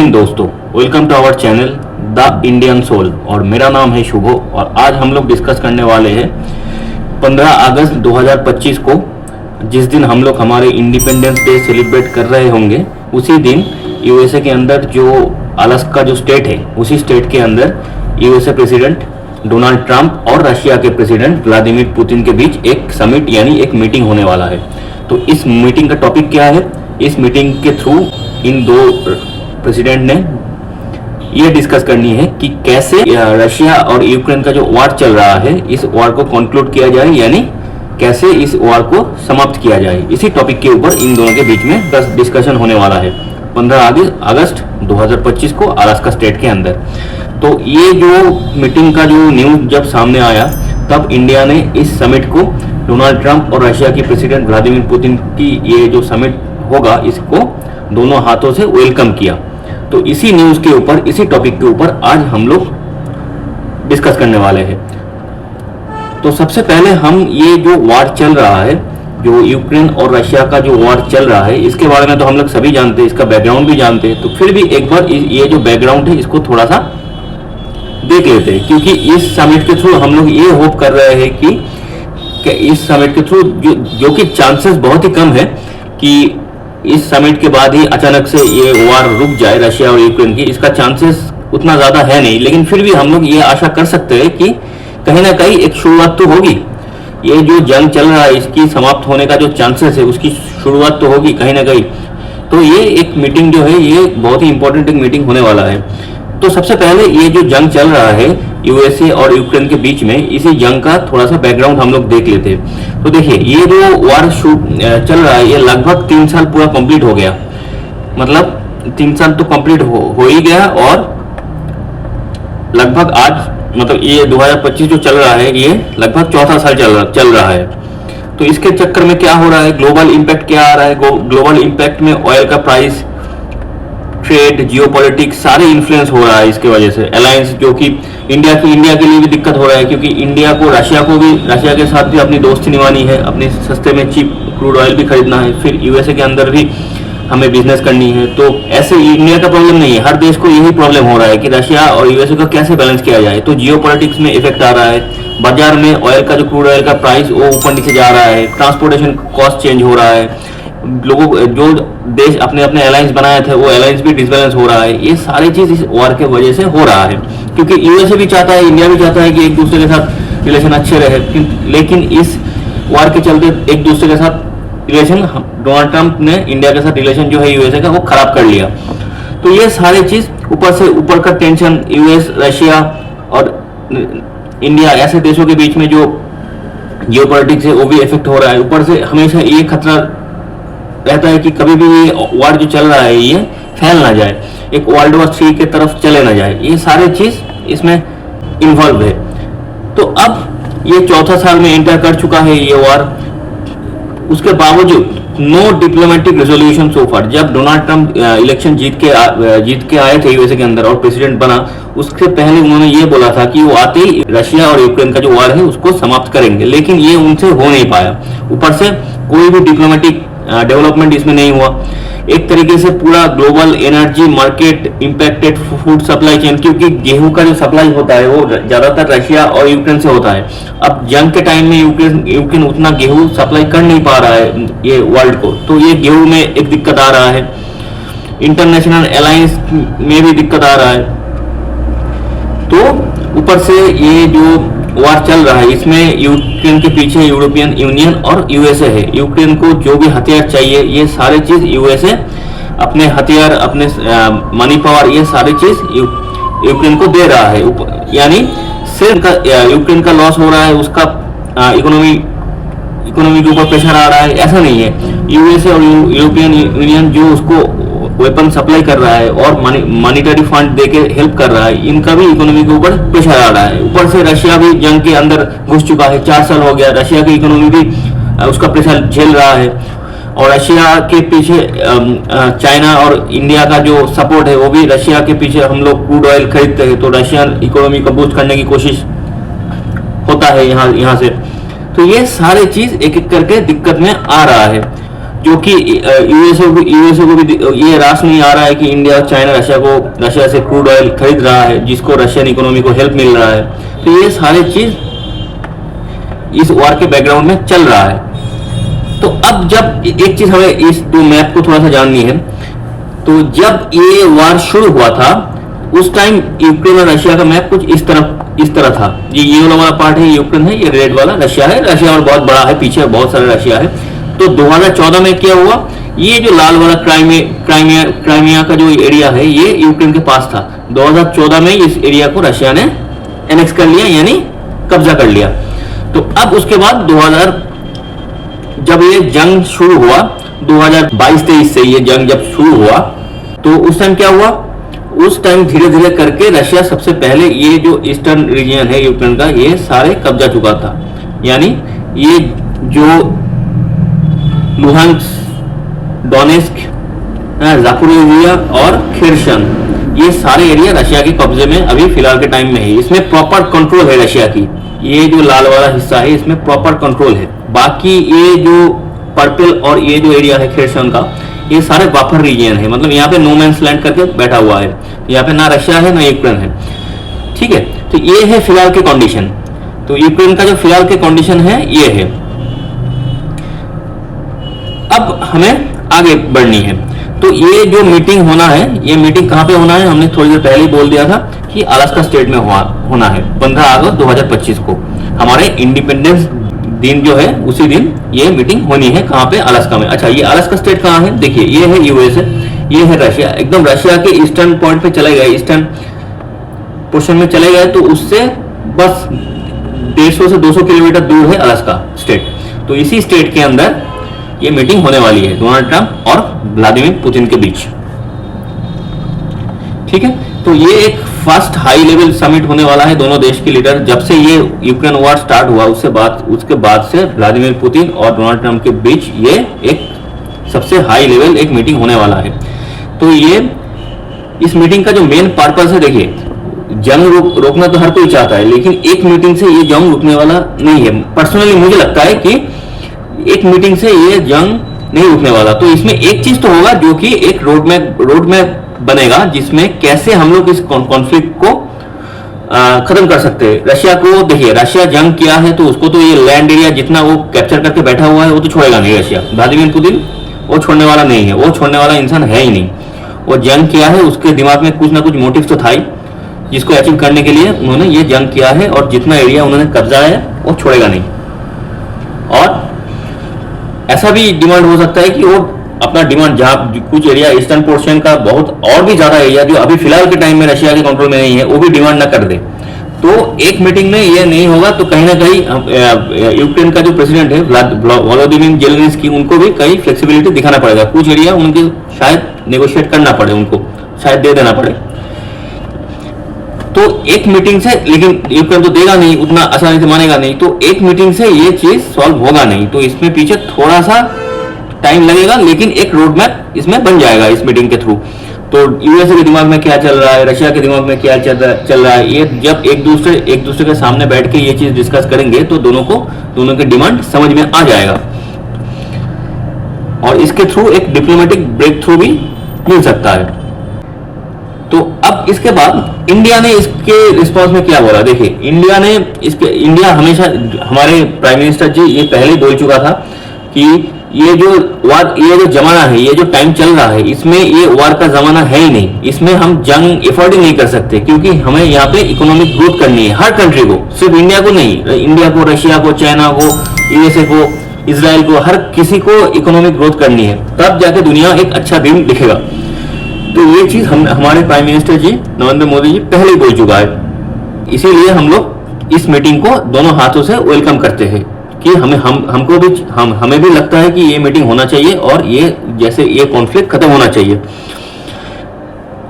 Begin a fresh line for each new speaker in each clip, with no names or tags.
Evening दोस्तों, welcome to our channel the Indian soul और मेरा नाम है शुभो। और आज हम लोग डिस्कस करने वाले हैं 15 अगस्त 2025 को, जिस दिन हम लोग हमारे इंडिपेंडेंस डे सेलिब्रेट कर रहे होंगे। उसी दिन यूएसए के अंदर जो अलास्का जो स्टेट है, उसी स्टेट के अंदर यूएसए प्रेसिडेंट डोनाल्ड ट्रंप और रशिया के प्रेसिडेंट व्लादिमीर पुतिन के बीच एक समिट यानी एक मीटिंग होने वाला है। तो इस मीटिंग का टॉपिक क्या है? इस मीटिंग के थ्रू इन दो प्रेसिडेंट ने ये डिस्कस करनी है कि कैसे रशिया और यूक्रेन का जो वार चल रहा है, इस वार को कंक्लूड किया जाए, यानी कैसे इस वार को समाप्त किया जाए। इसी टॉपिक के ऊपर इन दोनों के बीच में डिस्कशन होने वाला है 15 अगस्त 2025 को अलास्का स्टेट के अंदर। तो ये जो मीटिंग का जो न्यूज जब सामने आया, तब इंडिया ने इस समिट को डोनाल्ड ट्रंप और रशिया की प्रेसिडेंट व्लादिमीर पुतिन की ये जो समिट होगा, इसको दोनों हाथों से वेलकम किया। तो इसी न्यूज के ऊपर, इसी टॉपिक के ऊपर आज हम लोग डिस्कस करने वाले हैं। तो सबसे पहले हम ये जो वार चल रहा है, जो यूक्रेन और रशिया का जो वार चल रहा है, इसके बारे में तो हम लोग सभी जानते हैं, इसका बैकग्राउंड भी जानते हैं। तो फिर भी एक बार ये जो बैकग्राउंड है, इसको थोड़ा सा देख लेते हैं, क्योंकि इस समिट के थ्रू हम लोग ये होप कर रहे हैं कि इस समिट के थ्रू जो कि चांसेस बहुत ही कम है कि इस समिट के बाद ही अचानक से ये वार रुक जाए रशिया और यूक्रेन की, इसका चांसेस उतना ज्यादा है नहीं। लेकिन फिर भी हम लोग ये आशा कर सकते हैं कि कहीं ना कहीं एक शुरुआत तो होगी। ये जो जंग चल रहा है, इसकी समाप्त होने का जो चांसेस है, उसकी शुरुआत तो होगी कहीं ना कहीं। तो ये एक मीटिंग जो है, ये बहुत ही इंपॉर्टेंट एक मीटिंग होने वाला है। तो सबसे पहले ये जो जंग चल रहा है यूएसए और यूक्रेन के बीच में, इसी जंग का थोड़ा सा बैकग्राउंड हम लोग देख लेते हैं। तो देखिए, ये जो वार चल रहा है, ये लगभग 3 साल पूरा कंप्लीट हो गया। मतलब 3 साल तो कंप्लीट हो ही गया, और लगभग आज मतलब ये 2025 जो चल रहा है, ये लगभग चौथा साल चल रहा है। तो इसके चक्कर में क्या हो रहा है, ग्लोबल इंपैक्ट क्या आ रहा है? ग्लोबल इंपैक्ट में ऑयल का प्राइस, ट्रेड, जियोपॉलिटिक्स सारे इन्फ्लुएंस हो रहा है इसके वजह से। अलायंस जो कि इंडिया के लिए भी दिक्कत हो रहा है, क्योंकि इंडिया को रशिया के साथ भी अपनी दोस्ती निभानी है, अपने सस्ते में चीप क्रूड ऑयल भी खरीदना है, फिर यूएसए के अंदर भी हमें बिजनेस करनी है। तो ऐसे इंडिया का प्रॉब्लम नहीं है, हर देश को यही प्रॉब्लम हो रहा है कि रशिया और यूएसए का कैसे बैलेंस किया जाए। तो जियोपॉलिटिक्स में इफेक्ट आ रहा है, बाजार में ऑयल का जो क्रूड ऑयल का प्राइस वो ऊपर नीचे जा रहा है, ट्रांसपोर्टेशन कॉस्ट चेंज हो रहा है, लोगों जो देश अपने अपने अलायंस बनाए थे, वो अलायंस भी डिसबैलेंस हो रहा है। ये सारी चीज इस वॉर के वजह से हो रहा है, क्योंकि यूएसए भी चाहता है, इंडिया भी चाहता है कि एक दूसरे के साथ रिलेशन अच्छे रहे, लेकिन इस वॉर के चलते एक दूसरे के साथ रिलेशन, डोनाल्ड ट्रंप ने इंडिया के साथ रिलेशन जो है यूएसए का, वो खराब कर लिया। तो ये सारी चीज ऊपर का टेंशन, यूएस, रशिया और इंडिया ऐसे देशों के बीच में जो जियोपॉलिटिक्स है, वो भी इफेक्ट हो रहा है। ऊपर से हमेशा ये खतरा रहता है कि कभी भी ये वार जो चल रहा है, ये फैल ना जाए, एक वर्ल्ड वॉर 3 के तरफ चले ना जाए। ये सारे चीज इसमें इन्वॉल्व है। तो अब ये चौथा साल में एंटर कर चुका है ये वार। उसके बावजूद नो डिप्लोमेटिक रेजोल्यूशन सो फार। जब डोनाल्ड ट्रंप इलेक्शन जीत के आए थे यूएसए के अंदर और प्रेसिडेंट बना, उससे पहले उन्होंने ये बोला था कि वो आते ही रशिया और यूक्रेन का जो वार है उसको समाप्त करेंगे, लेकिन ये उनसे हो नहीं पाया। ऊपर से कोई भी डिप्लोमेटिक डेवलपमेंट इसमें नहीं हुआ। एक तरीके से पूरा global energy market impacted, food supply chain, क्योंकि गेहूं का जो सप्लाई होता है वो ज्यादातर रशिया और यूक्रेन से होता है। अब जंग के टाइम में यूक्रेन उतना गेहूं सप्लाई कर नहीं पा रहा है ये वर्ल्ड को, तो ये गेहूं में एक दिक्कत आ रहा है। इंटरनेशनल अलायंस में भी दिक्कत आ रहा है। तो ऊपर से ये जो वार चल रहा है, इसमें यूक्रेन के पीछे यूरोपियन यूनियन और यूएसए है। यूक्रेन को जो भी हथियार चाहिए, ये सारी चीज यूएसए अपने हथियार, अपने मनी पावर, ये सारी चीज यूक्रेन को दे रहा है। यानी सिर्फ यूक्रेन का लॉस हो रहा है, उसका इकोनॉमी के ऊपर प्रेशर आ रहा है, ऐसा नहीं है। यूएसए और यूरोपियन यूनियन जो उसको वेपन सप्लाई कर रहा है और मॉनिटरी फंड देके हेल्प कर रहा है, इनका भी इकोनॉमी के ऊपर प्रेशर आ रहा है। ऊपर से रशिया भी जंग के अंदर घुस चुका है, 4 साल हो गया, रशिया की इकोनॉमी भी उसका प्रेशर झेल रहा है। और रशिया के पीछे चाइना और इंडिया का जो सपोर्ट है, वो भी रशिया के पीछे हम लोग क्रूड ऑयल खरीदते हैं, तो रशियन इकोनॉमी को बूस्ट करने की कोशिश होता है यहाँ से। तो ये सारे चीज एक एक करके दिक्कत में आ रहा है। जो कि यूएसए को भी ये रास नहीं आ रहा है कि इंडिया चाइना रशिया से क्रूड ऑयल खरीद रहा है, जिसको रशियन इकोनॉमी को हेल्प मिल रहा है। तो ये सारी चीज इस वॉर के बैकग्राउंड में चल रहा है। तो अब जब एक चीज हमें इस दो मैप को थोड़ा सा जाननी है, तो जब ये वॉर शुरू हुआ था उस टाइम यूक्रेन और रशिया का मैप कुछ इस तरह था। ये वाला पार्ट है यूक्रेन है, ये रेड वाला रशिया है। रशिया और बहुत बड़ा है, पीछे बहुत सारा रशिया है। तो 2014 में क्या हुआ, ये जो लाल वाला क्राइमिया का जो एरिया है ये यूक्रेन के पास था। 2014 में इस एरिया को रशिया ने एनेक्स कर लिया, यानी कब्जा कर लिया। तो अब उसके बाद जब ये जंग शुरू हुआ 2022-23 से, ये जंग जब शुरू हुआ तो उस टाइम क्या हुआ, उस टाइम धीरे धीरे करके रशिया सबसे पहले ये जो ईस्टर्न रीजन है यूक्रेन का ये सारे कब्जा चुका था। यानी ये जो लुहांस्क, डोनेस्क, जापोरिजिया और खिर्सन, ये सारे एरिया रशिया के कब्जे में अभी फिलहाल के टाइम में है। इसमें प्रॉपर कंट्रोल है रशिया की। ये जो लाल वाला हिस्सा है इसमें प्रॉपर कंट्रोल है। बाकी ये जो पर्पल और ये जो एरिया है खिर्सन का, ये सारे बफर रीजन है, मतलब यहाँ पे नो मैंस लैंड करके बैठा हुआ है। यहाँ पे ना रशिया है ना यूक्रेन है, ठीक है। तो ये है फिलहाल के कंडीशन। तो यूक्रेन का जो फिलहाल के कंडीशन है ये है। अब हमें आगे बढ़नी है। तो ये जो मीटिंग होना है, ये मीटिंग कहाँ पे होना है, हमने थोड़ी देर पहले ही बोल दिया था कि अलास्का स्टेट में होना है 15 अगस्त 2025 को। हमारे इंडिपेंडेंस दिन जो है उसी दिन ये मीटिंग होनी है। कहाँ पे, अलास्का में। अच्छा, ये अलास्का स्टेट कहाँ है, देखिए ये है यूएसए, ये है रशिया। एकदम रशिया के ईस्टर्न पॉइंट पे चले गए, ईस्टर्न पोर्शन में चले गए, तो उससे बस 150 से 200 किलोमीटर दूर है अलास्का स्टेट। तो इसी स्टेट के अंदर ये मीटिंग होने वाली है डोनाल्ड ट्रंप और व्लादिमीर पुतिन के बीच, ठीक है। तो ये एक फर्स्ट हाई लेवल समिट होने वाला है दोनों देश के लीडर। जब से ये यूक्रेन वॉर स्टार्ट हुआ उसके बाद से व्लादिमीर पुतिन और डोनाल्ड ट्रंप के बीच ये एक सबसे हाई लेवल एक मीटिंग होने वाला है। तो ये इस मीटिंग का जो मेन पर्पस है, देखिए जंग रोकना तो हर कोई चाहता है, लेकिन एक मीटिंग से ये जंग रुकने वाला नहीं है। पर्सनली मुझे लगता है कि एक मीटिंग से ये जंग नहीं रुकने वाला। तो इसमें एक चीज तो होगा जो कि एक रोड मैप बनेगा, जिसमें कैसे हम लोग इस कॉन्फ्लिक्ट को खत्म कर सकते हैं। रशिया को देखिए, रशिया जंग किया है तो उसको तो ये लैंड एरिया जितना वो कैप्चर करके बैठा हुआ है वो तो छोड़ेगा नहीं रशिया। व्लादिमीर पुतिन वो छोड़ने वाला नहीं है, वो छोड़ने वाला इंसान है ही नहीं। वो जंग किया है, उसके दिमाग में कुछ ना कुछ मोटिव तो था ही, जिसको अचीव करने के लिए उन्होंने ये जंग किया है। और जितना एरिया उन्होंने कब्जा है वो छोड़ेगा नहीं। और ऐसा भी डिमांड हो सकता है कि वो अपना डिमांड, जहाँ कुछ एरिया ईस्टर्न पोर्शन का बहुत और भी ज्यादा एरिया जो अभी फिलहाल के टाइम में रशिया के कंट्रोल में नहीं है, वो भी डिमांड ना कर दे। तो एक मीटिंग में ये नहीं होगा, तो कहीं ना कहीं यूक्रेन का जो प्रेसिडेंट है वोलोदिमीर जेलेंस्की, उनको भी कहीं फ्लेक्सिबिलिटी दिखाना पड़ेगा। कुछ एरिया उनके शायद नेगोशिएट करना पड़े, उनको शायद दे देना पड़े। तो एक मीटिंग से, लेकिन यूक्रेन तो देगा नहीं, उतना आसानी से मानेगा नहीं। तो एक मीटिंग से ये चीज सॉल्व होगा नहीं। तो इसमें पीछे थोड़ा सा टाइम लगेगा, लेकिन एक रोड मैप इसमें बन जाएगा इस मीटिंग के थ्रू। तो यूएसए के दिमाग में क्या चल रहा है, रशिया के दिमाग में क्या चल रहा है, ये जब एक दूसरे के सामने बैठ के ये चीज डिस्कस करेंगे तो दोनों के डिमांड समझ में आ जाएगा। और इसके थ्रू एक डिप्लोमेटिक ब्रेक थ्रू भी मिल सकता है। तो अब इसके बाद इंडिया ने इसके रिस्पांस में क्या बोला, देखिए इंडिया हमेशा, हमारे प्राइम मिनिस्टर जी ये पहले बोल चुका था कि ये जो जमाना है, ये जो टाइम चल रहा है, इसमें ये वार का जमाना है ही नहीं। इसमें हम जंग एफोर्ड ही नहीं कर सकते, क्योंकि हमें यहाँ पे इकोनॉमिक ग्रोथ करनी है हर कंट्री को, सिर्फ इंडिया को नहीं, इंडिया को, रशिया को, चाइना को, यूएसए को, इसराइल को, हर किसी को इकोनॉमिक ग्रोथ करनी है। तब जाके दुनिया एक अच्छा दिन दिखेगा। तो ये चीज हमारे प्राइम मिनिस्टर जी नरेंद्र मोदी जी पहले ही बोल चुका है। इसीलिए हम लोग इस मीटिंग को दोनों हाथों से वेलकम करते हैं कि हमें भी लगता है कि ये मीटिंग होना चाहिए और ये कॉन्फ्लिक्ट खत्म होना चाहिए।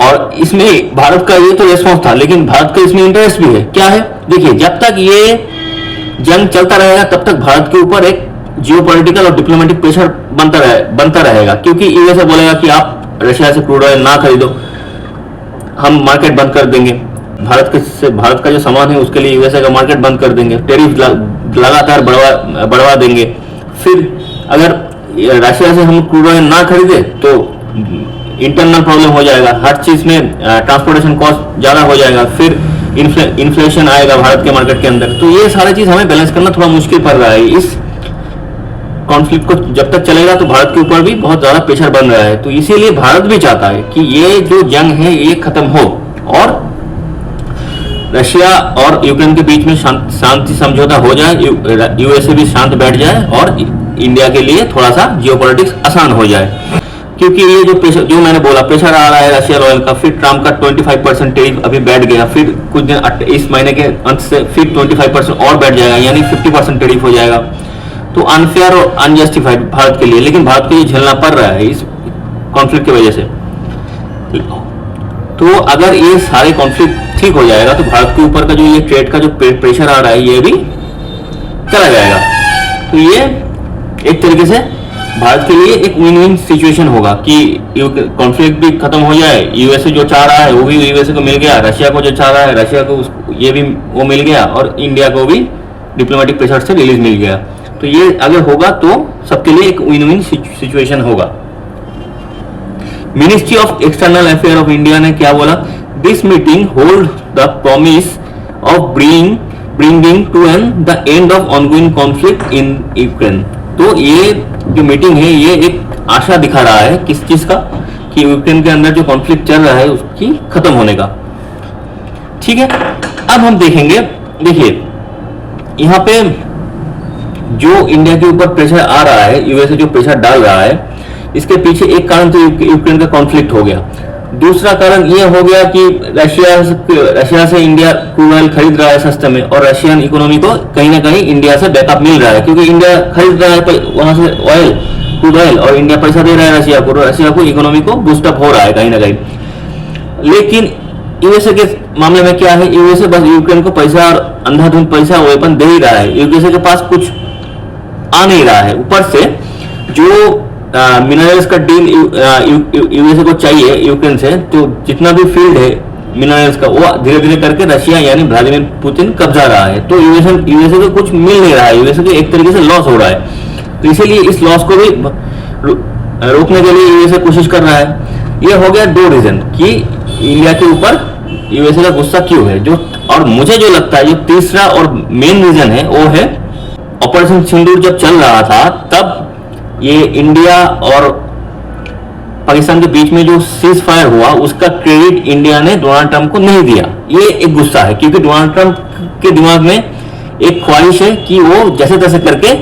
और इसमें भारत का ये तो रेस्पॉन्स था, लेकिन भारत का इसमें इंटरेस्ट भी है। क्या है, देखिए जब तक ये जंग चलता रहेगा तब तक भारत के ऊपर एक जियोपॉलिटिकल और डिप्लोमेटिक प्रेशर बनता रहेगा, क्योंकि यूएसए बोलेगा कि आप रशिया से क्रूड ऑयल ना खरीदो, हम मार्केट बंद कर देंगे। भारत का जो सामान है उसके लिए यूएसए का मार्केट बंद कर देंगे, टैरिफ लगातार बढ़वा देंगे। फिर अगर रशिया से हम क्रूड ऑयल ना खरीदे तो इंटरनल प्रॉब्लम हो जाएगा, हर चीज में ट्रांसपोर्टेशन कॉस्ट ज्यादा हो जाएगा, फिर इन्फ्लेशन आएगा भारत के मार्केट के अंदर। तो ये सारी चीज हमें बैलेंस करना थोड़ा मुश्किल पड़ रहा है। इस कॉन्फ्लिक्ट को जब तक चलेगा तो भारत के ऊपर भी बहुत ज्यादा प्रेशर बन रहा है। तो इसीलिए भारत भी चाहता है कि ये जो जंग है ये खत्म हो और रशिया और यूक्रेन के बीच में शांति समझौता हो जाए, यूएसए भी शांत बैठ जाए और इंडिया के लिए थोड़ा सा जियोपॉलिटिक्स आसान हो जाए। क्योंकि ये जो प्रेशर, जो मैंने बोला प्रेशर आ रहा है रशियन ऑयल का, फिर ट्रम्प का 25% टेरिफ अभी बैठ गया, फिर कुछ दिन इस महीने के अंत से फिर 25% और बैठ जाएगा, यानी 50% टेरिफ हो जाएगा। तो अनफेयर और अनजस्टिफाइड भारत के लिए, लेकिन भारत को ये झेलना पड़ रहा है इस कॉन्फ्लिक्ट की वजह से। तो अगर ये सारे कॉन्फ्लिक्ट ठीक हो जाएगा तो भारत के ऊपर का जो ये ट्रेड का जो प्रेशर आ रहा है ये भी चला जाएगा। तो ये एक तरीके से भारत के लिए एक विन विन सिचुएशन होगा कि कॉन्फ्लिक्ट भी खत्म हो जाए, यूएसए जो चाह रहा है वो भी यूएसए को मिल गया, रशिया को जो चाह रहा है रशिया को ये भी वो मिल गया, और इंडिया को भी डिप्लोमेटिक प्रेशर से रिलीज मिल गया। तो ये अगर होगा तो सबके लिए एक विन विन सिचुएशन होगा। Ministry of external affair of India ने क्या बोला, this meeting hold the promise of bringing to an the end of ongoing conflict in Ukraine. तो ये जो मीटिंग है ये एक आशा दिखा रहा है किस चीज का, कि यूक्रेन के अंदर जो कॉन्फ्लिक्ट चल रहा है उसकी खत्म होने का। ठीक है, अब हम देखेंगे, देखिए यहाँ पे जो इंडिया के ऊपर प्रेशर आ रहा है, यूएसए जो प्रेशर डाल रहा है, इसके पीछे एक कारण तो यूक्रेन का कॉन्फ्लिक्ट हो गया। दूसरा कारण ये हो गया कि रशिया से इंडिया क्रूड ऑयल खरीद रहा है सस्ते में, और रशियन इकोनॉमी को कहीं ना कहीं इंडिया से बैकअप मिल रहा है, क्योंकि इंडिया खरीद रहा है वहां से ऑयल, क्रूड ऑयल, और इंडिया पैसा दे रहा है रशिया को इकोनॉमी को बूस्टअप हो रहा है कहीं ना कहीं। लेकिन यूएसए के मामले में क्या है, यूएसए बस यूक्रेन को पैसा और अंधाधुंध पैसा वेपन दे ही रहा है, यूएसए के पास कुछ आ नहीं रहा है। ऊपर से जो मिनरल्स का डील यूएसए को चाहिए यूक्रेन से, तो जितना भी फील्ड है मिनरल्स का वो धीरे धीरे करके रशिया यानी व्लादिमीर पुतिन कब्जा रहा है। तो यूएसए को कुछ मिल नहीं रहा है, यूएसए को एक तरीके से लॉस हो रहा है। तो इसीलिए इस लॉस को भी रोकने के लिए यूएसए कोशिश कर रहा है। ये हो गया दो रीजन कि इंडिया के ऊपर यूएसए का गुस्सा क्यों है। जो और मुझे जो लगता है जो तीसरा और मेन रीजन है वो है ऑपरेशन सिंदूर जब चल रहा था तब ये इंडिया और पाकिस्तान के बीच में जो सीज फायर हुआ उसका क्रेडिट इंडिया ने डोनाल्ड ट्रंप को नहीं दिया। ये एक गुस्सा है, क्योंकि डोनाल्ड ट्रंप के दिमाग में एक ख्वाहिश है कि वो जैसे तैसे करके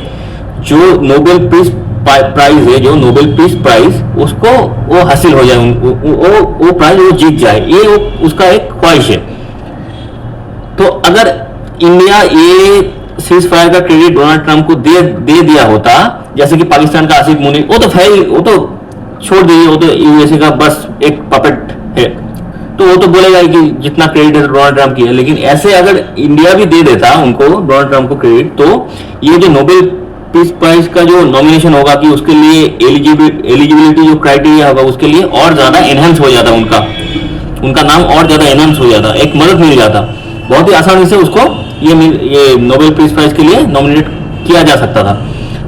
जो नोबेल पीस प्राइज है, जो नोबेल पीस प्राइज उसको वो हासिल हो जाए, वो प्राइज वो जीत जाए, ये उसका एक ख्वाहिश है। तो अगर इंडिया ये सीज फायर का क्रेडिट डोनाल्ड ट्रंप को दे दिया होता, जैसे कि पाकिस्तान का आसिफ मुनीर, वो तो छोड़ दीजिए, वो तो यूएसए का बस एक पपेट है, तो वो तो बोलेगा कि जितना क्रेडिट है डोनाल्ड ट्रंप की है। लेकिन ऐसे अगर इंडिया भी दे देता उनको, डोनाल्ड ट्रंप को क्रेडिट, तो ये जो नोबेल पीस प्राइज का जो नॉमिनेशन होगा कि उसके लिए एलिजिबिलिटी जो क्राइटेरिया होगा उसके लिए और ज्यादा एनहेंस हो जाता, उनका नाम और ज्यादा एनहेंस हो जाता, एक मदद मिल जाता, बहुत ही आसानी से उसको ये नोबेल पीस प्राइज के लिए नॉमिनेट किया जा सकता था।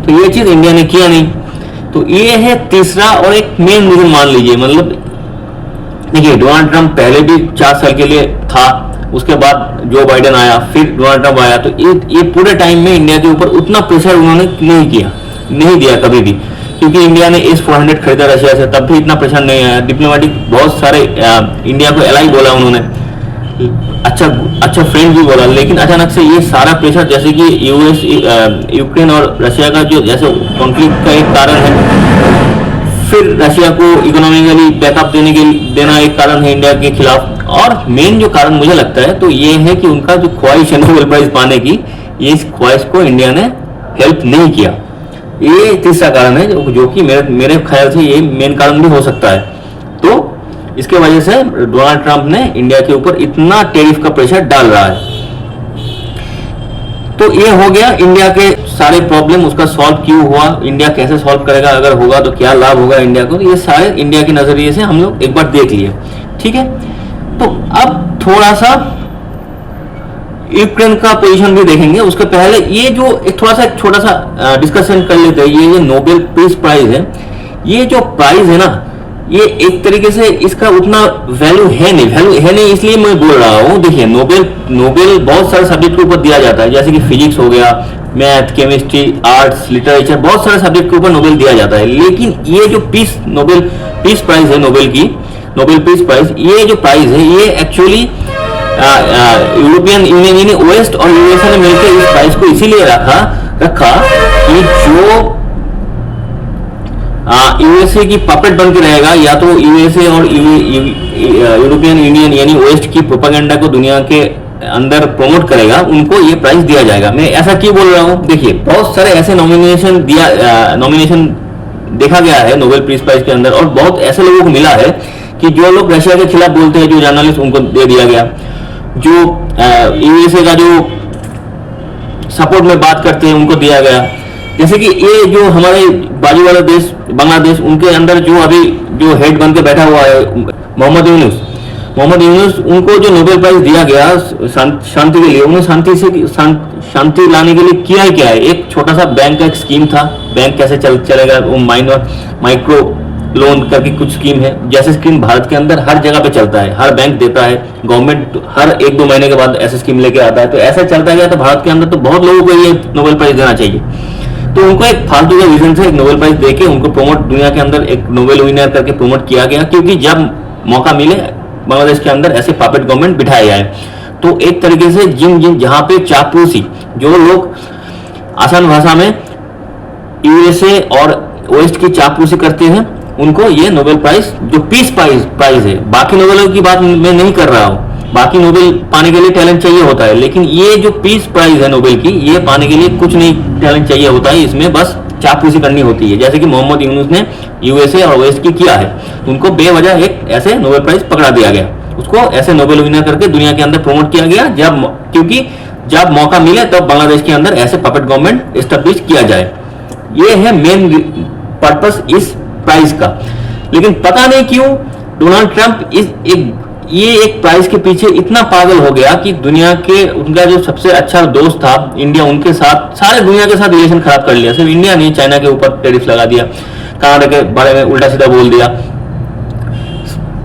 तो ये चीज इंडिया ने किया नहीं। तो ये है तीसरा और एक मेन रीजन मान लीजिए। मतलब देखिए डोनाल्ड ट्रंप पहले भी 4 साल के लिए था, उसके बाद जो बाइडेन आया, फिर डोनाल्ड ट्रंप आया, तो ये पूरे टाइम में इंडिया के ऊपर उतना प्रेशर उन्होंने नहीं दिया कभी भी, क्योंकि इंडिया ने S-400 खरीदा रशिया से, तब भी इतना प्रेशर नहीं आया। डिप्लोमेटिक बहुत सारे इंडिया को एलाई बोला उन्होंने, अच्छा फ्रेंड भी बोला, लेकिन अचानक से ये सारा प्रेशर, जैसे कि यूक्रेन और रशिया का जो जैसे कॉन्फ्लिक्ट का एक कारण है, फिर रशिया को इकोनॉमिकली बैकअप देना एक कारण है इंडिया के खिलाफ, और मेन जो कारण मुझे लगता है तो ये है कि उनका जो ख्वाहिश है नोबेल प्राइज पाने की, ये इस ख्वाहिश को इंडिया ने हेल्प नहीं किया। ये तीसरा कारण है जो कि मेरे ख्याल से ये मेन कारण भी हो सकता है। तो इसके वजह से डोनाल्ड ट्रंप ने इंडिया के ऊपर इतना टैरिफ का प्रेशर डाल रहा है। तो ये हो गया इंडिया के सारे प्रॉब्लम, उसका सॉल्व क्यों हुआ, इंडिया कैसे सॉल्व करेगा, अगर होगा तो क्या लाभ होगा इंडिया को, ये सारे इंडिया के नजरिए से हम लोग एक बार देख लिए। ठीक है, तो अब थोड़ा सा यूक्रेन का पोजीशन भी देखेंगे। उसके पहले ये जो एक थोड़ा सा छोटा सा डिस्कशन कर लेते हैं। ये जो नोबेल पीस प्राइज है, ये जो प्राइज है ना, ये एक तरीके से इसका उतना वैल्यू है नहीं, इसलिए मैं बोल रहा हूँ। देखिए, नोबेल बहुत सारे सब्जेक्ट के ऊपर दिया जाता है, जैसे कि फिजिक्स हो गया, मैथ, केमिस्ट्री, आर्ट्स, लिटरेचर, बहुत सारे सब्जेक्ट के ऊपर नोबेल दिया जाता है। लेकिन ये जो नोबेल पीस प्राइज है, नोबेल पीस प्राइज, ये जो प्राइज है, ये एक्चुअली यूरोपियन यूनियन यानी वेस्ट और यूएसए ने मिलकर इस प्राइज को इसीलिए रखा कि जो यूएसए की पपेट बन के रहेगा, या तो यूएसए और यूरोपियन यूनियन यानी वेस्ट की प्रोपेगेंडा को दुनिया के अंदर प्रमोट करेगा, उनको ये प्राइज दिया जाएगा। मैं ऐसा क्यों बोल रहा हूँ? देखिए, बहुत सारे ऐसे नॉमिनेशन देखा गया है नोबेल पीस प्राइज के अंदर, और बहुत ऐसे लोगों को मिला है कि जो लोग रशिया के खिलाफ बोलते हैं, जो जर्नलिस्ट, उनको दे दिया गया। जो यूएसए का जो सपोर्ट में बात करते हैं, उनको दिया गया। जैसे कि ये जो हमारे बाजू वाला देश बांग्लादेश, उनके अंदर जो अभी जो हेड बन के बैठा हुआ है मोहम्मद यूनुस, उनको जो नोबेल प्राइज दिया गया शांति के लिए, उन्होंने शांति लाने के लिए किया ही क्या है। एक छोटा सा बैंक का एक स्कीम था, बैंक कैसे चलेगा, वो माइक्रो लोन करके कुछ स्कीम है, जैसे स्कीम भारत के अंदर हर जगह पे चलता है, हर बैंक देता है, गवर्नमेंट हर 1-2 महीने के बाद ऐसे स्कीम लेके आता है। तो ऐसा चलता गया, तो भारत के अंदर तो बहुत लोगों को ये नोबेल प्राइज देना चाहिए। तो उनको एक फालतू के विजन से एक नोबेल प्राइज देके उनको प्रमोट, दुनिया के अंदर एक नोबेल विनर करके प्रमोट किया गया, क्योंकि जब मौका मिले बांग्लादेश के अंदर ऐसे पापेट गवर्नमेंट बिठाया जाए। तो एक तरीके से जहां पे चापलूसी, जो लोग आसान भाषा में यूएसए और वेस्ट की चापलूसी करते हैं, उनको ये नोबेल प्राइज, जो पीस प्राइज है, बाकी नोबेल की बात मैं नहीं कर रहा हूँ, बाकी नोबेल पाने के लिए टैलेंट चाहिए होता है, लेकिन ये जो पीस प्राइज है नोबेल की, ये पाने के लिए कुछ नहीं टैलेंट चाहिए होता है, इसमें बस चापलूसी करनी होती है। जैसे कि मोहम्मद यूनुस ने यूएसए और वेस्ट की किया है, तो उनको बेवजह एक ऐसे नोबेल प्राइज पकड़ा दिया गया, उसको ऐसे नोबेल विनर करके दुनिया के अंदर प्रमोट किया गया, क्योंकि जब मौका मिले तब बांग्लादेश के अंदर ऐसे पपेट गवर्नमेंट एस्टेब्लिश किया जाए। ये है मेन पर्पस इस प्राइज का। लेकिन पता नहीं क्यों डोनाल्ड ट्रंप ये एक प्राइज के पीछे इतना पागल हो गया कि दुनिया के, उनका जो सबसे अच्छा दोस्त था इंडिया, उनके साथ सारे दुनिया के साथ रिलेशन खराब कर लिया। सिर्फ इंडिया नहीं, चाइना के ऊपर टैरिफ लगा दिया, कनाडा के बारे में उल्टा सीधा बोल दिया,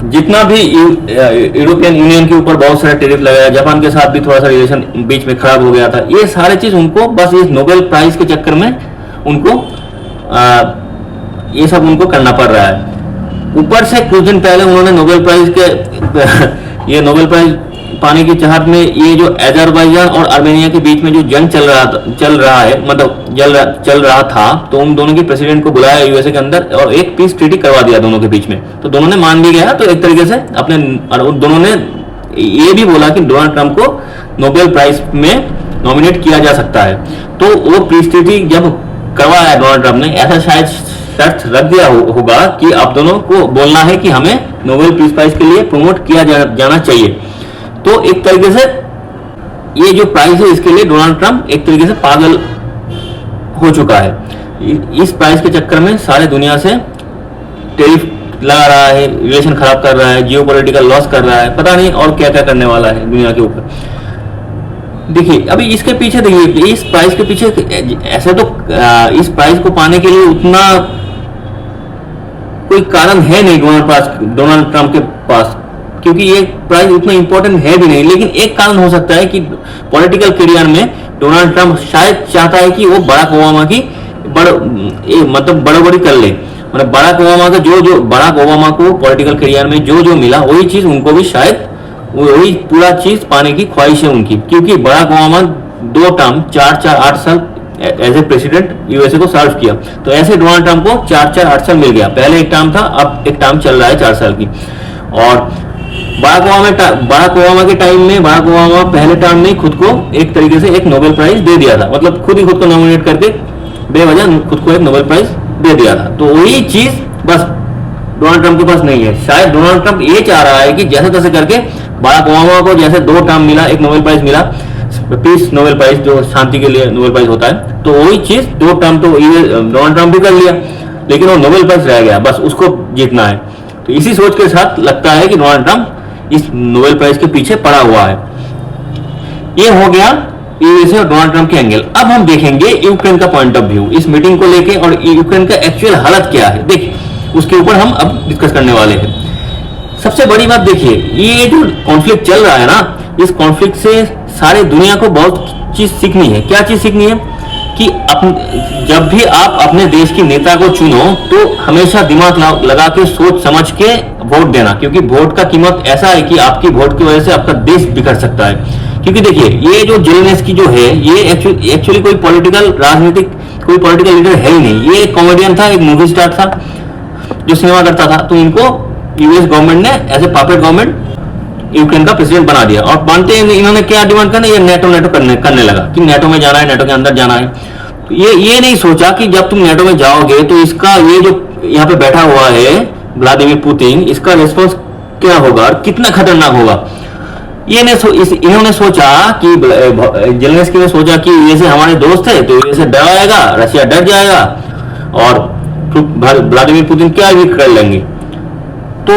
जितना भी यूरोपियन यूनियन के ऊपर बहुत सारा टैरिफ लगाया, जापान के साथ भी थोड़ा सा रिलेशन बीच में खराब हो गया था। ये सारी चीज उनको बस इस नोबेल प्राइज के चक्कर में उनको ये सब उनको करना पड़ रहा है। ऊपर से कुछ दिन पहले उन्होंने नोबेल प्राइज के ये नोबेल प्राइज पाने की चाहत में, ये जो अजरबैजान और आर्मेनिया के बीच में जो जंग चल रहा है, मतलब चल रहा था, तो उन दोनों की प्रेसिडेंट को बुलाया यूएसए के अंदर और एक पीस ट्रीटी करवा दिया दोनों के बीच में। तो दोनों ने मान भी गया, तो एक तरीके से अपने, और दोनों ने ये भी बोला कि डोनाल्ड ट्रंप को नोबेल प्राइज में नॉमिनेट किया जा सकता है। तो वो पीस ट्रीटी जब करवाया डोनाल्ड ट्रंप ने, ऐसा शायद शर्त रख दिया होगा कि आप दोनों को बोलना है कि हमें नोबेल पीस प्राइज के लिए प्रमोट किया जाना चाहिए। तो एक तरीके से ये जो प्राइज है, इसके लिए डोनाल्ड ट्रंप एक तरीके से पागल हो चुका है। इस प्राइज के चक्कर में सारे दुनिया से टैरिफ लगा रहा है, रिलेशन खराब कर रहा है, जियोपॉलिटिकल लॉस कर रहा है, पता नहीं और क्या क्या करने वाला है दुनिया के ऊपर। देखिए, अभी इसके पीछे देखिए, इस प्राइज के पीछे ऐसे तो इस प्राइज को पाने के लिए उतना कोई कारण है नहीं डोनाल्ड ट्रंप के पास, क्योंकि ये प्राइज उतना इंपॉर्टेंट है भी नहीं। लेकिन एक कारण हो सकता है कि पॉलिटिकल करियर में डोनाल्ड ट्रंप शायद चाहता है कि वो बराक ओबामा की मतलब बड़ोबड़ी कर ले, मतलब बराक ओबामा का जो बराक ओबामा को पॉलिटिकल करियर में जो मिला, वही चीज उनको भी शायद वही पूरा चीज पाने की ख्वाहिश है उनकी। क्योंकि बराक ओबामा 2 टर्म 4-8 साल एज ए प्रेसिडेंट यूएसए को सर्व किया, तो ऐसे डोनाल्ड ट्रंप को 4-8 साल मिल गया। पहले एक टर्म था, अब एक टर्म चल रहा है 4 साल की। और बराक ओबामा के टाइम में बराक ओबामा पहले टर्म में खुद को एक तरीके से एक नोबेल प्राइज दे दिया था, मतलब खुद ही खुद को नॉमिनेट करके बेवजह खुद को एक नोबेल प्राइज दे दिया था। तो वही चीज बस डोनाल्ड ट्रंप के पास नहीं है। शायद डोनाल्ड ट्रंप ये चाह रहा है कि जैसे तैसे करके बराक ओबामा को जैसे 2 टर्म मिला, एक नोबेल प्राइज मिला, पीस नोबेल प्राइज जो शांति के लिए नोबेल प्राइज होता है, तो वही चीज 2 टर्म तो डोनाल्ड ट्रंप भी कर लिया, लेकिन वो नोबेल प्राइज रह गया, बस उसको जीतना है। तो इसी सोच के साथ लगता है कि डोनाल्ड ट्रंप इस नोबेल प्राइज के पीछे पड़ा हुआ है। ये हो गया यूएसए और डोनाल्ड ट्रंप के एंगल। अब हम देखेंगे यूक्रेन का पॉइंट ऑफ व्यू इस मीटिंग को लेके और यूक्रेन का एक्चुअल हालत क्या है, देखिए उसके ऊपर हम अब डिस्कस करने वाले हैं। सबसे बड़ी बात देखिए, ये जो कॉन्फ्लिक्ट चल रहा है ना, इस कॉन्फ्लिक्ट से सारे दुनिया को बहुत चीज सीखनी है। क्या चीज सीखनी है कि जब भी आप अपने देश की नेता को चुनो तो हमेशा दिमाग लगा के सोच समझ के वोट देना, क्योंकि वोट का कीमत ऐसा है कि आपकी वोट की वजह से आपका देश बिगड़ सकता है। क्योंकि देखिए ये जो जेलेंस्की जो है ये एक्चुअली कोई पॉलिटिकल लीडर है ही नहीं, ये एक कॉमेडियन था, एक मूवी स्टार था जो सिनेमा करता था। तो इनको यूएस गवर्नमेंट ने as a puppet government Ukraine का प्रेसिडेंट बना दिया। और मानते हैं इन्होंने क्या डिमांड करना, ये नेटो करने लगा कि नेटो में जाना है, नेटो के अंदर जाना है। तो ये नहीं सोचा कि जब तुम नेटो में जाओगे तो इसका ये जो यहाँ पे बैठा हुआ है व्लादिमीर पुतिन, इसका रिस्पॉन्स क्या होगा और कितना खतरनाक होगा। इन्होंने सोचा कि जेलेंस्की ने सोचा कि यूएसए हमारे दोस्त है तो यूएसए डराएगा, रशिया डर जाएगा और व्लादिमीर पुतिन क्या भी कर लेंगे। तो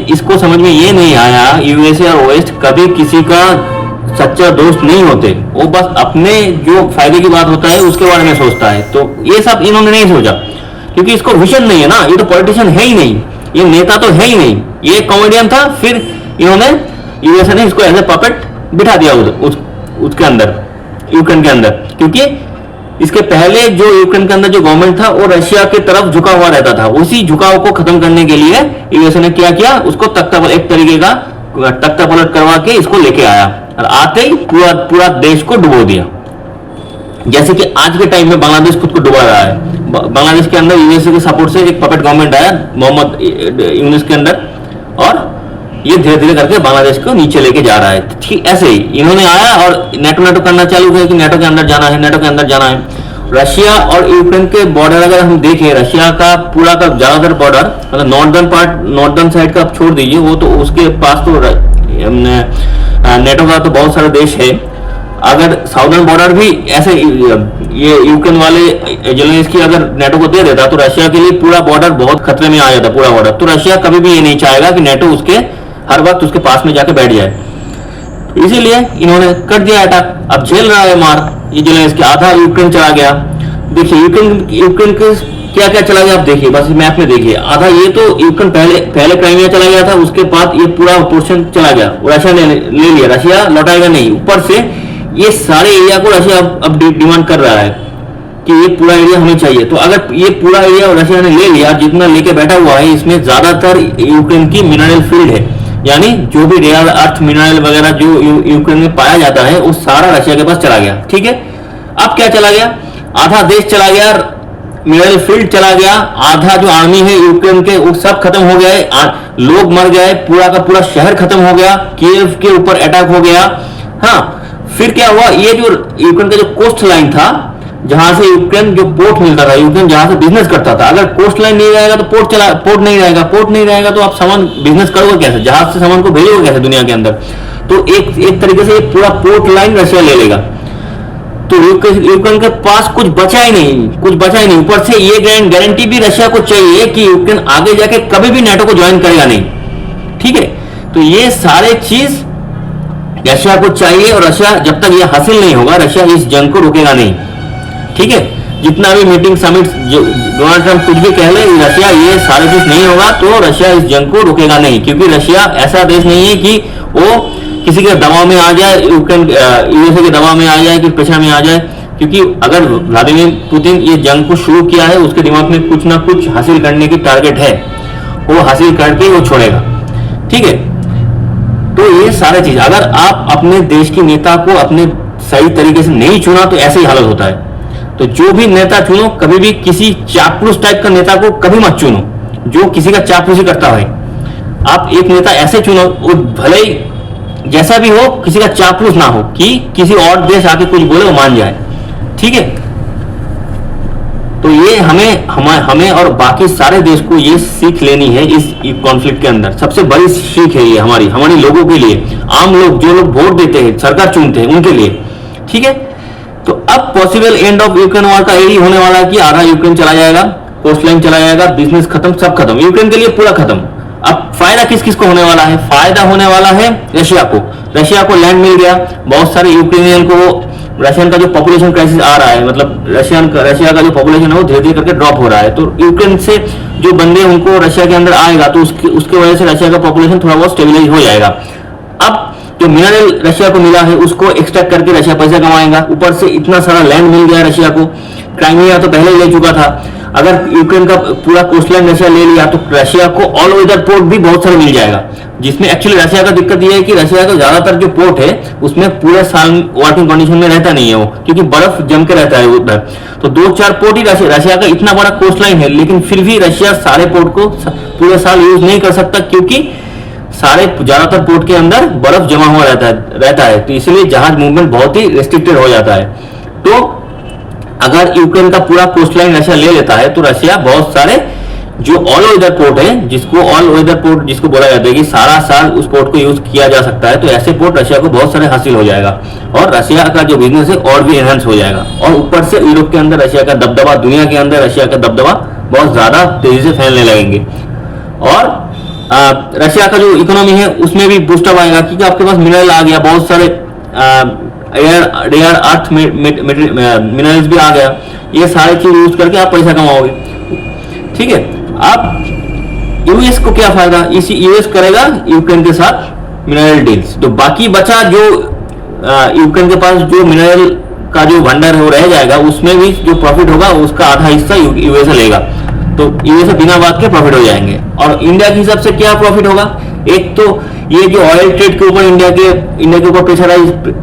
इसको समझ में ये नहीं आया यूएसए और वेस्ट कभी किसी का सच्चा दोस्त नहीं होते, वो बस अपने जो फायदे की बात होता है उसके बारे में सोचता है। तो ये सब इन्होंने नहीं सोचा क्योंकि इसको विजन नहीं है ना, ये तो पॉलिटिशियन है ही नहीं, ये नेता तो है ही नहीं, ये कॉमेडियन था। फिर इन्होंने यूएसए ने इसको एज ए पपेट बिठा दिया उसके अंदर, यूक्रेन के अंदर, क्योंकि इसके पहले जो यूक्रेन के अंदर जो गवर्नमेंट था वो रशिया की तरफ झुका हुआ रहता था। उसी झुकाव को खत्म करने के लिए यूएसए ने क्या किया, उसको एक तरीके का तख्ता पलट करवा के इसको लेके आया और आते ही पूरा देश को डुबो दिया। जैसे कि आज के टाइम में बांग्लादेश खुद को डुबा रहा है। बांग्लादेश के अंदर यूएसए के सपोर्ट से एक पपेट गवर्नमेंट आया मोहम्मद यूनुस के अंदर, और ये धीरे धीरे करके बांग्लादेश को नीचे लेके जा रहा है। ठीक ऐसे ही इन्होंने आया और नेटो करना चालू किया कि नेटो के अंदर जाना है, नेटो के अंदर जाना है। रशिया और यूक्रेन के बॉर्डर अगर हम देखें, रशिया का पूरा का ज्यादातर बॉर्डर मतलब नॉर्दर्न साइड का आप छोड़ दीजिए, वो तो उसके पास तो नेटो का तो बहुत सारे देश है। अगर साउदर्न बॉर्डर भी ऐसे ये यूक्रेन वाले जेलेंस्की अगर नेटो को दे देता तो रशिया के लिए पूरा बॉर्डर बहुत खतरे में आ जाता, पूरा बॉर्डर। तो रशिया कभी भी ये नहीं चाहेगा कि नेटो उसके हर वक्त उसके पास में जाके बैठ जाए, तो इसीलिए इन्होंने कर दिया अटैक। अब झेल रहा है मार ये जेलेंस्की, आधा यूक्रेन चला गया। देखिए यूक्रेन के क्या क्या चला गया आप देखिए, बस मैप में देखिए। आधा ये तो यूक्रेन पहले क्राइमिया चला गया था, उसके बाद ये पूरा पोर्शन चला गया, रशिया ने ले लिया। रशिया लौटाएगा नहीं, ऊपर से ये सारे एरिया को रशिया अब डिमांड कर रहा है कि ये पूरा एरिया हमें चाहिए। तो अगर ये पूरा एरिया रशिया ने ले लिया, जितना लेके बैठा हुआ है, इसमें ज्यादातर यूक्रेन की मिनरल फील्ड है, यानी जो भी रेयर अर्थ मिनरल वगैरह जो यूक्रेन में पाया जाता है वो सारा रशिया के पास चला गया। ठीक है, अब क्या चला गया, आधा देश चला गया, मिनरल फील्ड चला गया, आधा जो आर्मी है यूक्रेन के वो सब खत्म हो गया है, लोग मर गए, पूरा का पूरा शहर खत्म हो गया, कीव के ऊपर अटैक हो गया। हाँ, फिर क्या हुआ, ये जो यूक्रेन का जो कोस्ट लाइन था, जहां से यूक्रेन जो पोर्ट मिलता था, यूक्रेन जहां से बिजनेस करता था, अगर कोस्ट लाइन नहीं रहेगा तो पोर्ट नहीं रहेगा तो आप सामान बिजनेस करोगे कैसे, जहाज से सामान को भेजोगे कैसे दुनिया के अंदर। तो एक तरीके से पूरा पोर्ट लाइन रशिया ले लेगा। तो यूक्रेन के पास कुछ बचा ही नहीं। ऊपर से ये गारंटी भी रशिया को चाहिए कि यूक्रेन आगे जाके कभी भी नेटो को ज्वाइन करेगा नहीं। ठीक है, तो ये सारे चीज रशिया को चाहिए, और रशिया जब तक ये हासिल नहीं होगा, रशिया इस जंग को रुकेगा नहीं। ठीक है, जितना भी मीटिंग समिट डोनाल्ड ट्रंप कुछ भी कह ले, रशिया ये सारे चीज नहीं होगा तो रशिया इस जंग को रुकेगा नहीं, क्योंकि रशिया ऐसा देश नहीं है कि वो किसी के दबाव में आ जाए, यूएसए के दबाव में आ जाए, कि प्रेशर में आ जाए। क्योंकि अगर व्लादिमीर पुतिन ये जंग को शुरू किया है, उसके दिमाग में कुछ ना कुछ हासिल करने की टारगेट है, वो हासिल करके वो छोड़ेगा। ठीक है, तो ये सारे चीज अगर आप अपने देश की नेता को अपने सही तरीके से नहीं चुना तो ऐसे ही हालत होता है। तो जो भी नेता चुनो, कभी भी किसी चापलूस टाइप का नेता को कभी मत चुनो, जो किसी का चापलूसी करता है। आप एक नेता ऐसे चुनो, वो भले ही जैसा भी हो, किसी का चापलूस ना हो कि किसी और देश आके कुछ बोले वो मान जाए। ठीक है, तो ये हमें और बाकी सारे देश को ये सीख लेनी है इस कॉन्फ्लिक्ट के अंदर। सबसे बड़ी सीख है ये हमारी लोगों के लिए, आम लोग जो लोग वोट देते हैं, सरकार चुनते हैं, उनके लिए। ठीक है, तो अब possible end of Ukraine war का यही होने वाला है कि आधा यूक्रेन चला जाएगा, कोस्ट लाइन चला जाएगा, बिजनेस खत्म, सब खत्म, यूक्रेन के लिए पूरा खत्म। अब फायदा किस किस को होने वाला है, फायदा होने वाला है रशिया को। रशिया को लैंड मिल गया, बहुत सारे यूक्रेनियन को, रशियन का जो पॉपुलेशन क्राइसिस आ रहा है, मतलब रशिया का जो पॉपुलेशन है वो धीरे धीरे करके ड्रॉप हो रहा है, तो यूक्रेन से जो बंदे उनको रशिया के अंदर आएगा तो उसके वजह से रशिया का पॉपुलेशन थोड़ा बहुत स्टेबलाइज हो जाएगा। अब जो मिनरल रशिया को मिला है उसको एक्सट्रैक्ट करके रशिया पैसा कमाएगा, ऊपर से इतना सारा लैंड मिल गया रशिया को, क्राइमिया तो पहले ही ले चुका था, अगर यूक्रेन का पूरा कोस्टलाइन रशिया ले लिया तो रशिया को ऑल ओवर पोर्ट भी बहुत सारे मिल जाएगा, जिसमें एक्चुअली रशिया का दिक्कत यह है कि रशिया का ज्यादातर जो पोर्ट है उसमें पूरे साल वर्किंग कंडीशन में रहता नहीं है वो, क्योंकि बर्फ जम के रहता है उधर, तो 2-4 पोर्ट ही रशिया का इतना बड़ा कोस्टलाइन है, लेकिन फिर भी रशिया सारे पोर्ट को पूरे साल यूज नहीं कर सकता, क्योंकि सारे ज्यादातर पोर्ट के अंदर बर्फ जमा हुआ रहता है, तो इसलिए जहाज मूवमेंट बहुत ही रेस्ट्रिक्टेड हो जाता है। तो अगर यूक्रेन का पूरा कोस्टलाइन रशिया ले लेता है तो रशिया बहुत सारे जो ऑल वेदर पोर्ट है, जिसको ऑल वेदर पोर्ट जिसको बोला जाता है कि सारा साल उस पोर्ट को यूज किया जा सकता है, तो ऐसे पोर्ट रशिया को बहुत सारे हासिल हो जाएगा और रशिया का जो बिजनेस है और भी एनहांस हो जाएगा, और ऊपर से यूरोप के अंदर रशिया का दबदबा, दुनिया के अंदर रशिया का दबदबा बहुत ज्यादा तेजी से फैलने लगेंगे, और रशिया का जो इकोनॉमी है उसमें भी बूस्टअप आएगा, क्योंकि आपके पास मिनरल आ गया, बहुत सारे रेयर अर्थ मिनरल्स भी आ गया, ये सारे चीज यूज करके आप पैसा कमाओगे। ठीक है, अब यूएस को क्या फायदा, इसी यूएस करेगा यूक्रेन के साथ मिनरल डील्स, तो बाकी बचा जो यूक्रेन के पास जो मिनरल का जो भंडार है वो रह जाएगा, उसमें भी जो प्रॉफिट होगा उसका आधा हिस्सा यूएस लेगा, तो यूएस बिना बात के प्रॉफिट हो जाएंगे। और इंडिया के हिसाब से क्या प्रॉफिट होगा, एक तो ये जो ऑयल ट्रेड के ऊपर इंडिया के ऊपर प्रेशराइज,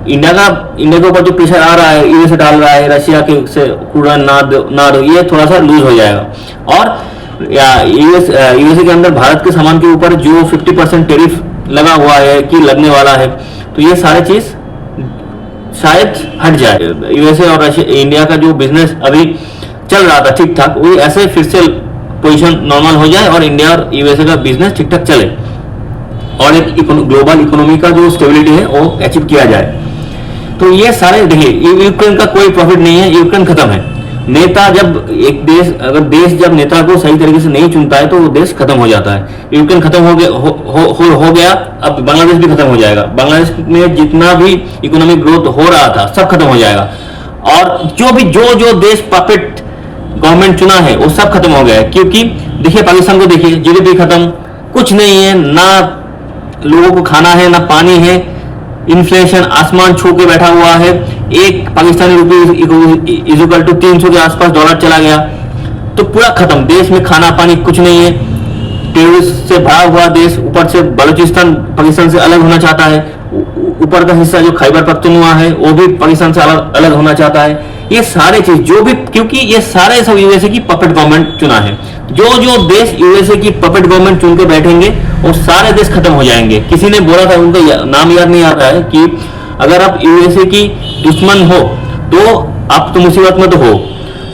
इंडिया के ऊपर जो प्रेशर आ रहा है यूएस डाल रहा है, रशिया के से उड़ान ना दो, ये थोड़ा सा लूज हो जाएगा, और यूएसए के अंदर भारत के सामान के ऊपर जो 50% टैरिफ लगा हुआ है कि लगने वाला है, तो ये सारे चीज शायद हट जाए, यूएसए और इंडिया का जो बिजनेस अभी चल रहा था ठीक ठाक, वही ऐसे फिर से पोजीशन नॉर्मल हो जाए और इंडिया और यूएसए का बिजनेस ठीक ठाक चले और एक ग्लोबल इकोनॉमी का जो स्टेबिलिटी है वो अचीव किया जाए। तो ये सारे देखिए, यूक्रेन का कोई प्रॉफिट नहीं है, यूक्रेन खत्म है। नेता जब एक देश, अगर देश जब नेता को सही तरीके से नहीं चुनता है तो वो देश खत्म हो जाता है। यूक्रेन खत्म हो गया, हो गया, अब बांग्लादेश भी खत्म हो जाएगा। बांग्लादेश में जितना भी इकोनॉमिक ग्रोथ हो रहा था सब खत्म हो जाएगा, और जो देश पपेट गवर्नमेंट चुना है वो सब खत्म हो गया है। क्योंकि देखिए पाकिस्तान को देखिए, जीडीपी खत्म, कुछ नहीं है, ना लोगों को खाना है ना पानी है, इन्फ्लेशन आसमान छू के बैठा हुआ है, एक पाकिस्तानी रुपये इज इक्वल टू 300 के आसपास डॉलर चला गया, तो पूरा खत्म। देश में खाना पानी कुछ नहीं है, टेररिस्ट से भरा हुआ देश, ऊपर से बलूचिस्तान पाकिस्तान से अलग होना चाहता है, ऊपर का हिस्सा जो खैबर पख्तूनख्वा है वो भी पाकिस्तान से अलग होना चाहता है। ये सारे चीज जो भी, क्योंकि ये सारे सब यूएसए की पपेट गवर्नमेंट चुना है, जो देश यूएसए की पपेट गवर्नमेंट चुन के बैठेंगे वो सारे देश खत्म हो जाएंगे। किसी ने बोला था, उनका नाम याद नहीं आ रहा है, कि अगर आप यूएसए की दुश्मन हो तो आप तो मुसीबत में तो हो,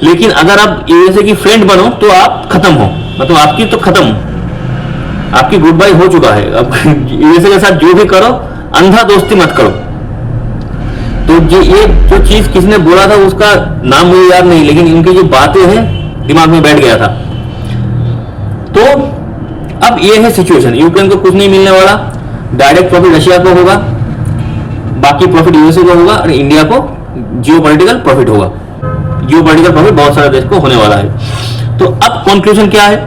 लेकिन अगर आप यूएसए की फ्रेंड बनो तो आप खत्म हो, मतलब आपकी तो खत्म, आपकी गुड बाय हो चुका है। अब यूएसए के साथ जो भी करो अंधा दोस्ती मत करो। तो ये जो चीज किसने बोला था उसका नाम मुझे याद नहीं, लेकिन इनकी जो बातें हैं दिमाग में बैठ गया था। तो अब ये है सिचुएशन, यूक्रेन को कुछ नहीं मिलने वाला, डायरेक्ट प्रॉफिट रशिया को होगा, बाकी प्रॉफिट यूएसए को होगा, और इंडिया को जियोपॉलिटिकल प्रॉफिट होगा। जियोपॉलिटिकल प्रॉफिट बहुत सारे देश को होने वाला है। तो अब कंक्लूजन क्या है,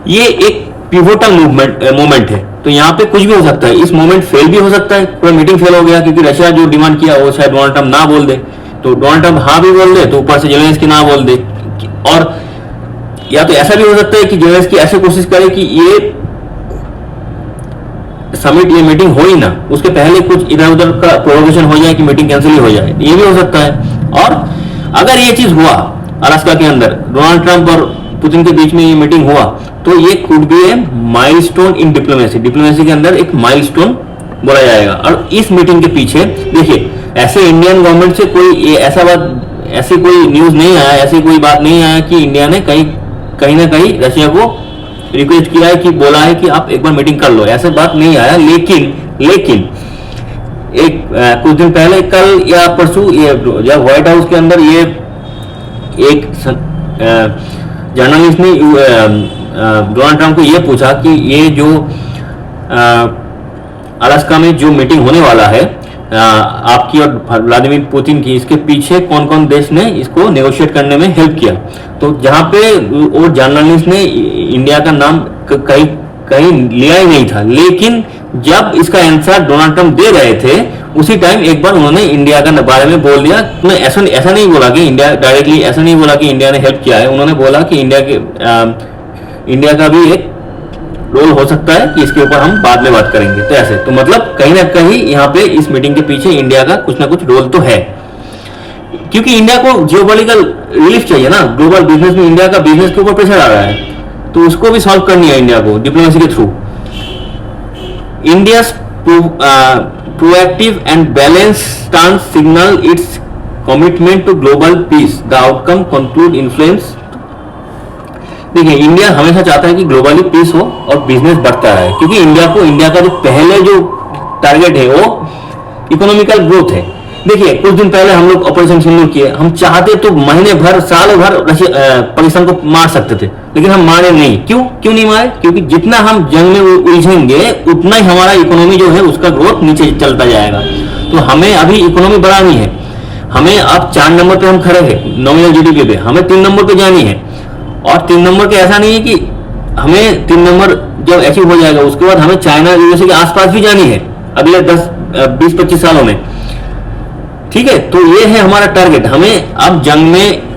ये एक पिवोटल मोमेंट है, तो यहाँ पे कुछ भी हो सकता है। इस मोमेंट फेल भी हो सकता है, पूरा मीटिंग फेल हो गया, क्योंकि रशिया जो डिमांड किया वो शायद डोनाल्ड ट्रंप ना बोल दे, तो डोनाल्ड ट्रंप हाँ भी बोल दे तो ऊपर से जेलेंस्की ना बोल दे, और या तो ऐसा भी हो सकता है कि जेलेंस्की ऐसे कोशिश करे कि ये समिट, ये मीटिंग हो ही ना, उसके पहले कुछ इधर उधर का प्रोवोकेशन हो जाए कि मीटिंग कैंसिल ही हो जाए, ये भी हो सकता है। और अगर ये चीज हुआ अलास्का के अंदर, डोनाल्ड ट्रंप और पुतिन के बीच में ये मीटिंग हुआ, तो ये could be A milestone in diplomacy, diplomacy के अंदर एक माइलस्टोन बोला जाएगा। और इस मीटिंग के पीछे देखिए, ऐसे इंडियन गवर्नमेंट से कोई ऐसी कोई न्यूज नहीं आया, ऐसी कोई बात नहीं आया कि इंडिया ने कहीं ना कहीं रशिया को रिक्वेस्ट किया है कि बोला है कि आप एक बार मीटिंग कर लो, ऐसा बात नहीं आया। लेकिन एक कुछ दिन पहले, कल या परसों, ये जब व्हाइट हाउस के अंदर ये एक जर्नलिस्ट ने डोनाल्ड ट्रंप को ये पूछा कि ये जो अलास्का में जो मीटिंग होने वाला है आपकी और व्लादिमीर पुतिन की, इसके पीछे कौन कौन देश ने इसको नेगोशिएट करने में हेल्प किया। तो जहां पे वो जर्नलिस्ट ने इंडिया का नाम कहीं कहीं लिया ही नहीं था, लेकिन जब इसका आंसर डोनाल्ड ट्रंप दे रहे थे उसी टाइम एक बार उन्होंने इंडिया का बारे में बोल दिया। ऐसा नहीं बोला कि इंडिया डायरेक्टली, ऐसा नहीं बोला कि इंडिया ने हेल्प किया है, उन्होंने बोला कि इंडिया का भी एक रोल हो सकता है कि इसके ऊपर हम बाद में बात करेंगे। तो ऐसे तो मतलब कहीं ना कहीं यहाँ पे इस मीटिंग के पीछे इंडिया का कुछ ना कुछ रोल तो है, क्योंकि इंडिया को जियोपॉलिटिकल रिलीफ चाहिए ना। ग्लोबल बिजनेस में इंडिया का बिजनेस के ऊपर प्रेशर आ रहा है, तो उसको भी सॉल्व करनी है इंडिया को डिप्लोमेसी के through. India proactive and balanced stance signal its commitment to global peace. The outcome conclude influence. देखिए, इंडिया हमेशा चाहता है कि ग्लोबली पीस हो और बिजनेस बढ़ता है, क्योंकि इंडिया का जो पहले जो टारगेट है वो इकोनॉमिकल ग्रोथ है। देखिए, कुछ दिन पहले हम लोग ऑपरेशन सिंदूर किए, हम चाहते तो महीने भर साल भर पाकिस्तान को मार सकते थे, लेकिन हम मारे नहीं। क्यों नहीं मारे? क्योंकि जितना हम जंग में उलझेंगे उतना ही हमारा इकोनॉमी जो है उसका ग्रोथ नीचे चलता जाएगा। तो हमें अभी इकोनॉमी बढ़ानी है। हमें अब 4 नंबर पे हम खड़े हैं नॉमिनल जीडीपी पे, हमें 3 नंबर पे जानी है। और 3 नंबर के ऐसा नहीं है कि हमें 3 नंबर जब अचीव हो जाएगा उसके बाद हमें चाइना यूएसए के आसपास भी जानी है अगले 20-25 सालों में। ठीक है, तो ये है हमारा टारगेट। हमें अब जंग में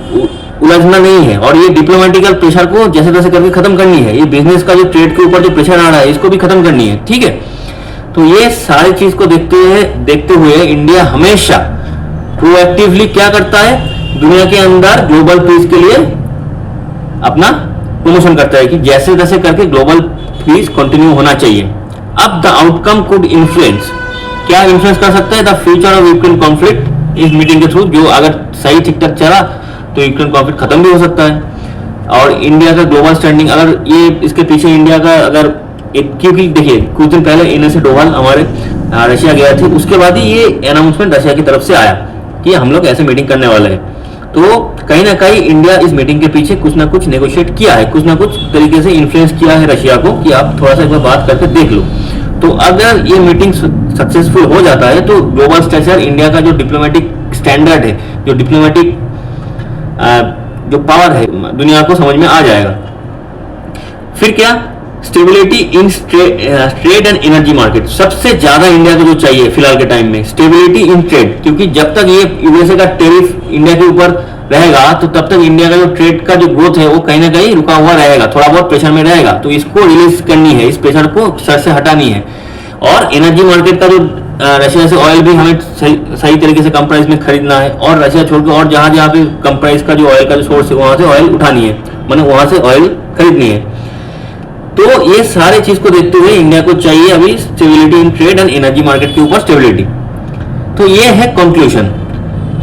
उलझना नहीं है और ये डिप्लोमेटिकल प्रेशर को जैसे तैसे करके खत्म करनी है। ये बिजनेस का जो ट्रेड के ऊपर जो प्रेशर आ रहा है इसको भी खत्म करनी है। ठीक है, तो ये सारी चीज को देखते हुए इंडिया हमेशा प्रोएक्टिवली क्या करता है, दुनिया के अंदर ग्लोबल पीस के लिए अपना प्रमोशन करता है कि जैसे तैसे करके ग्लोबल पीस कंटिन्यू होना चाहिए। अब द आउटकम कुड इन्फ्लुएंस, क्या इन्फ्लुएंस कर सकता है the future of Ukraine conflict इस मीटिंग के थ्रू। जो अगर सही ठीक ठाक चला तो यूक्रेन कॉन्फ्लिक्ट खत्म भी हो सकता है। और इंडिया का ग्लोबल स्टैंडिंग, अगर ये इसके पीछे इंडिया का अगर क्योंकि देखिए कुछ दिन पहले इनसे डोभाल हमारे रशिया गया थे, उसके बाद ही ये अनाउंसमेंट रशिया की तरफ से आया कि हम लोग ऐसे मीटिंग करने वाले हैं। तो कहीं ना कहीं इंडिया इस मीटिंग के पीछे कुछ ना कुछ नेगोशिएट किया है, कुछ ना कुछ तरीके से इन्फ्लुएंस किया है रशिया को कि आप थोड़ा सा एक बार बात करके देख लो। तो अगर ये मीटिंग सक्सेसफुल हो जाता है तो ग्लोबल स्टेचर, इंडिया का जो डिप्लोमेटिक स्टैंडर्ड है, जो डिप्लोमेटिक जो पावर है, दुनिया को समझ में आ जाएगा। फिर क्या, stability in trade and energy market. सबसे ज्यादा इंडिया को जो चाहिए फिलहाल के टाइम में स्टेबिलिटी इन ट्रेड, क्योंकि जब तक ये यूएसए का टैरिफ इंडिया के ऊपर रहेगा तो तब तक इंडिया का जो ट्रेड का जो ग्रोथ है वो कहीं ना कहीं रुका हुआ रहेगा, थोड़ा बहुत प्रेशर में रहेगा। तो इसको रिलीज करनी है, इस प्रेशर को सर से हटानी है। और एनर्जी मार्केट का जो रशिया से ऑयल भी हमें सही तरीके से कम प्राइस में खरीदना है, और रशिया छोड़ के और जहां पे कम प्राइस का जो ऑयल का जो सोर्स है वहां से ऑयल उठानी है, माने वहां से ऑयल खरीदनी है। तो ये सारे चीज को देखते हुए इंडिया को चाहिए अभी stability in trade and energy market के ऊपर स्टेबिलिटी। तो ये है कंक्लूजन।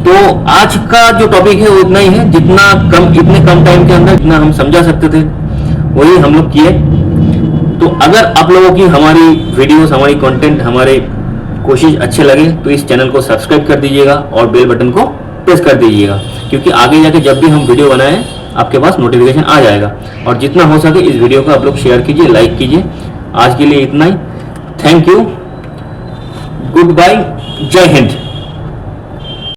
तो आज का जो टॉपिक है वो इतना ही है, इतने कम टाइम के अंदर जितना हम समझा सकते थे वही हम लोग किए। तो अगर आप लोगों की हमारी वीडियोस, हमारी कंटेंट, हमारे कोशिश अच्छे लगे तो इस चैनल को सब्सक्राइब कर दीजिएगा और बेल बटन को प्रेस कर दीजिएगा, क्योंकि आगे जाके जब भी हम वीडियो बनाएं आपके पास नोटिफिकेशन आ जाएगा। और जितना हो सके इस वीडियो को आप लोग शेयर कीजिए, लाइक कीजिए। आज के लिए इतना ही। थैंक यू, गुड बाय, जय हिंद।